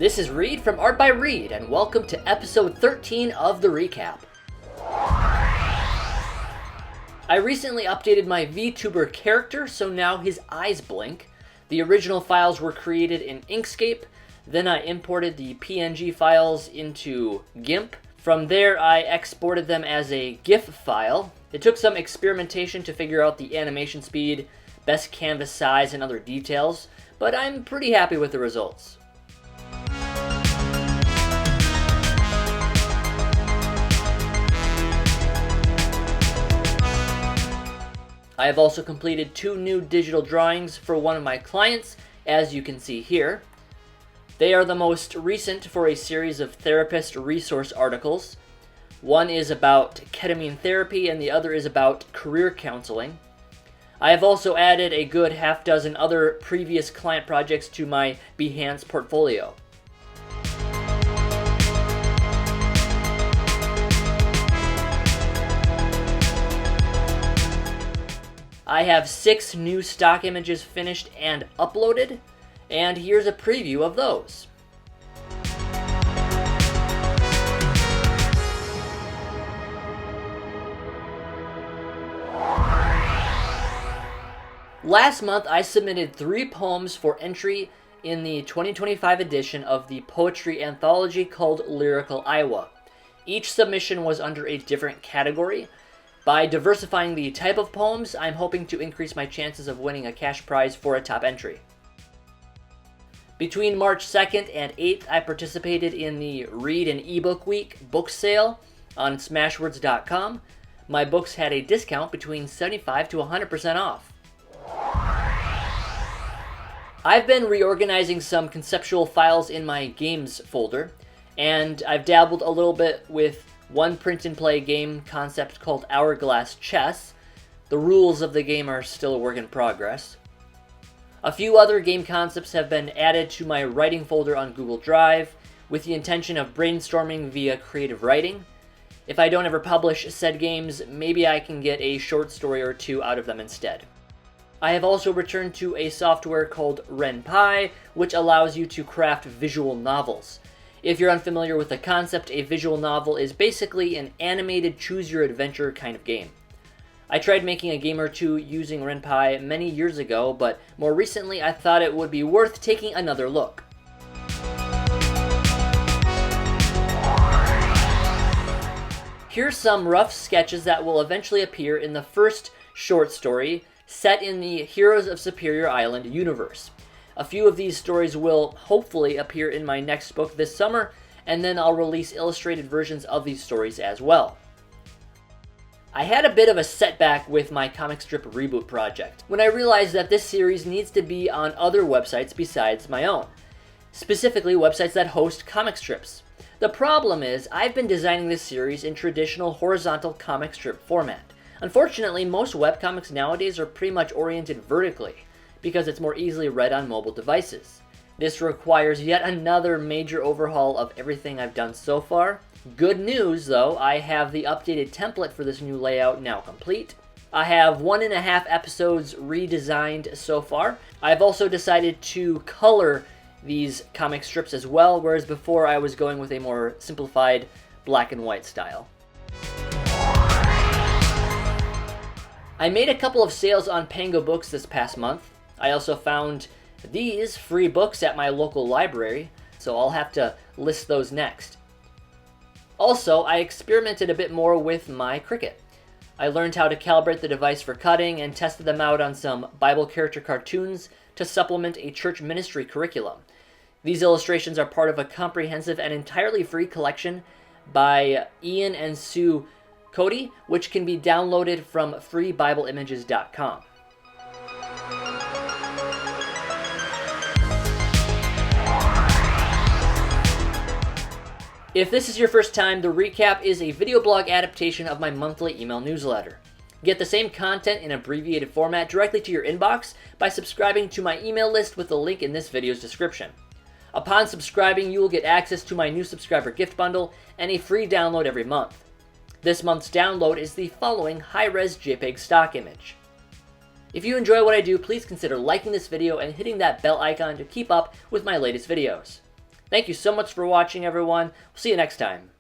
This is Reed from Art by Reed, and welcome to episode 13 of the recap. I recently updated my VTuber character, so now his eyes blink. The original files were created in Inkscape, then I imported the PNG files into GIMP. From there, I exported them as a GIF file. It took some experimentation to figure out the animation speed, best canvas size, and other details, but I'm pretty happy with the results. I have also completed 2 new digital drawings for one of my clients, as you can see here. They are the most recent for a series of therapist resource articles. One is about ketamine therapy and the other is about career counseling. I have also added a good half dozen other previous client projects to my Behance portfolio. I have 6 new stock images finished and uploaded, and here's a preview of those. Last month, I submitted 3 poems for entry in the 2025 edition of the poetry anthology called Lyrical Iowa. Each submission was under a different category. By diversifying the type of poems, I'm hoping to increase my chances of winning a cash prize for a top entry. Between March 2nd and 8th, I participated in the Read an eBook Week book sale on Smashwords.com. My books had a discount between 75 to 100% off. I've been reorganizing some conceptual files in my games folder, and I've dabbled a little bit with one print-and-play game concept called Hourglass Chess. The rules of the game are still a work in progress. A few other game concepts have been added to my writing folder on Google Drive with the intention of brainstorming via creative writing. If I don't ever publish said games, maybe I can get a short story or 2 out of them instead. I have also returned to a software called RenPy, which allows you to craft visual novels. If you're unfamiliar with the concept, a visual novel is basically an animated choose-your-adventure kind of game. I tried making a game or 2 using RenPy many years ago, but more recently I thought it would be worth taking another look. Here's some rough sketches that will eventually appear in the first short story set in the Heroes of Superior Island universe. A few of these stories will hopefully appear in my next book this summer, and then I'll release illustrated versions of these stories as well. I had a bit of a setback with my comic strip reboot project when I realized that this series needs to be on other websites besides my own, specifically websites that host comic strips. The problem is, I've been designing this series in traditional horizontal comic strip format. Unfortunately, most webcomics nowadays are pretty much oriented vertically, because it's more easily read on mobile devices. This requires yet another major overhaul of everything I've done so far. Good news though, I have the updated template for this new layout now complete. I have 1.5 episodes redesigned so far. I've also decided to color these comic strips as well, whereas before I was going with a more simplified black and white style. I made a couple of sales on Pango Books this past month. I also found these free books at my local library, so I'll have to list those next. Also, I experimented a bit more with my Cricut. I learned how to calibrate the device for cutting and tested them out on some Bible character cartoons to supplement a church ministry curriculum. These illustrations are part of a comprehensive and entirely free collection by Ian and Sue Cody, which can be downloaded from freebibleimages.com. If this is your first time, the recap is a video blog adaptation of my monthly email newsletter. Get the same content in abbreviated format directly to your inbox by subscribing to my email list with the link in this video's description. Upon subscribing, you will get access to my new subscriber gift bundle and a free download every month. This month's download is the following high-res JPEG stock image. If you enjoy what I do, please consider liking this video and hitting that bell icon to keep up with my latest videos. Thank you so much for watching, everyone. We'll see you next time.